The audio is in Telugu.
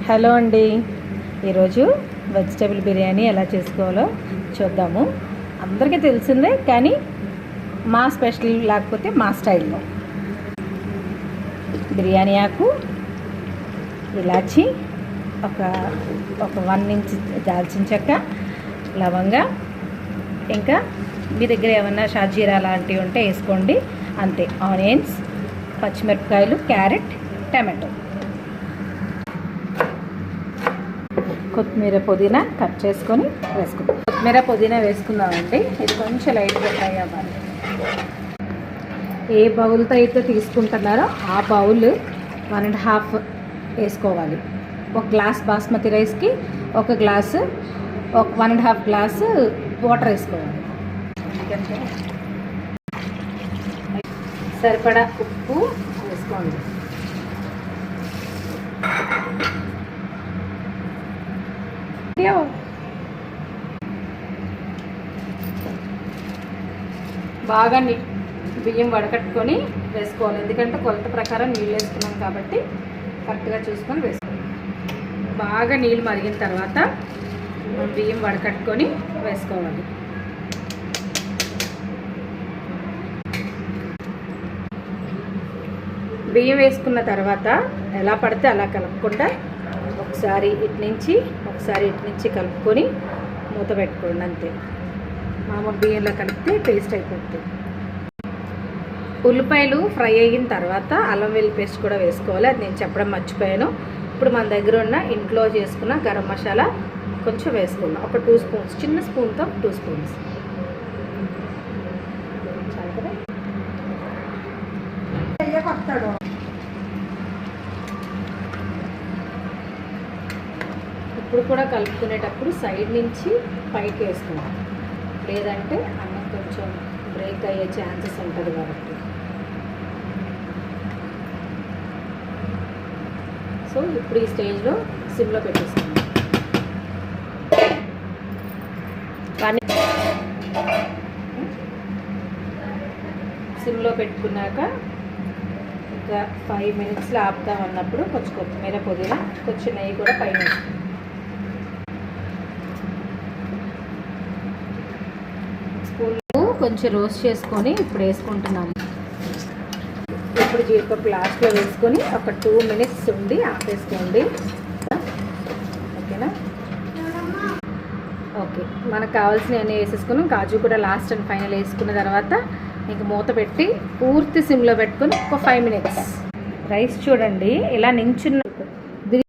హలో అండి, ఈరోజు వెజిటేబుల్ బిర్యానీ ఎలా చేసుకోవాలో చూద్దాము. అందరికీ తెలిసిందే, కానీ మా స్పెషల్ లేకపోతే మా స్టైల్లో. బిర్యానీ ఆకు, ఇలాచి, ఒక 1 ఇంచ్ దాల్చిన చెక్క, లవంగా, ఇంకా మీ దగ్గర ఏమన్నా షాజీరా లాంటివి ఉంటే వేసుకోండి. అంతే. ఆనియన్స్, పచ్చిమిరపకాయలు, క్యారెట్, టమాటో, కొత్తిమీర, పుదీనా కట్ చేసుకొని వేసుకుందాం. కొత్తిమీర పుదీనా వేసుకుందామండి. ఇది కొంచెం లైట్గా ఫ్రై అవ్వాలి. ఏ బౌల్తో అయితే తీసుకుంటున్నారో ఆ బౌల్ 1.5 వేసుకోవాలి. 1 గ్లాస్ బాస్మతి రైస్కి 1 గ్లాసు, 1.5 గ్లాసు వాటర్ వేసుకోవాలి. సరిపడా ఉప్పు వేసుకోండి. బాగా బియ్యం వడకట్టుకొని వేసుకోవాలి. ఎందుకంటే కొలత ప్రకారం నీళ్ళు వేసుకున్నాం కాబట్టి కరెక్ట్గా చూసుకొని వేసుకోవాలి. బాగా నీళ్ళు మరిగిన తర్వాత బియ్యం వడకట్టుకొని వేసుకోవాలి. బియ్యం వేసుకున్న తర్వాత ఎలా పడితే అలా కలపకుండా ఒకసారి ఇటు నుంచి కలుపుకొని మూత పెట్టుకోండి. అంతే. మామూలు బియ్యంలో కలిపితే పేస్ట్ అయిపోతుంది. ఉల్లిపాయలు ఫ్రై అయిన తర్వాత అల్లం వెల్లుల్లి పేస్ట్ కూడా వేసుకోవాలి. అది నేను చెప్పడం మర్చిపోయాను. ఇప్పుడు మన దగ్గర ఉన్న ఇంట్లో చేసుకున్న గరం మసాలా కొంచెం వేసుకున్నాం. ఒక 2 స్పూన్స్, చిన్న స్పూన్తో 2 స్పూన్స్. ఇప్పుడు కూడా కలుపుకునేటప్పుడు సైడ్ నుంచి పైకి వేసుకుంటాం, లేదంటే అన్నం కొంచెం బ్రేక్ అయ్యే ఛాన్సెస్ ఉంటుంది కాబట్టి. సో ఇప్పుడు ఈ స్టేజ్లో సిమ్లో పెట్టేసుకుందాం. కానీ సిమ్లో పెట్టుకున్నాక ఇంకా 5 మినిట్స్లో ఆపుతాం అన్నప్పుడు కొంచెం కొత్తిమీర, పుదీనా, కొంచెం నెయ్యి కూడా పైన స్పూన్లో కొంచెం రోస్ట్ చేసుకొని ఇప్పుడు వేసుకుంటున్నాము. ఇప్పుడు జీడిపప్పు లాస్ట్లో వేసుకొని ఒక 2 మినిట్స్ ఉండి ఆపేసుకోండి. ఓకేనా? ఓకే, మనకు కావాల్సినవన్నీ వేసేసుకున్నాం. కాజు కూడా లాస్ట్ అండ్ ఫైనల్ వేసుకున్న తర్వాత ఇంక మూత పెట్టి పూర్తి సిమ్లో పెట్టుకొని ఒక 5 మినిట్స్. రైస్ చూడండి ఇలా నించున్న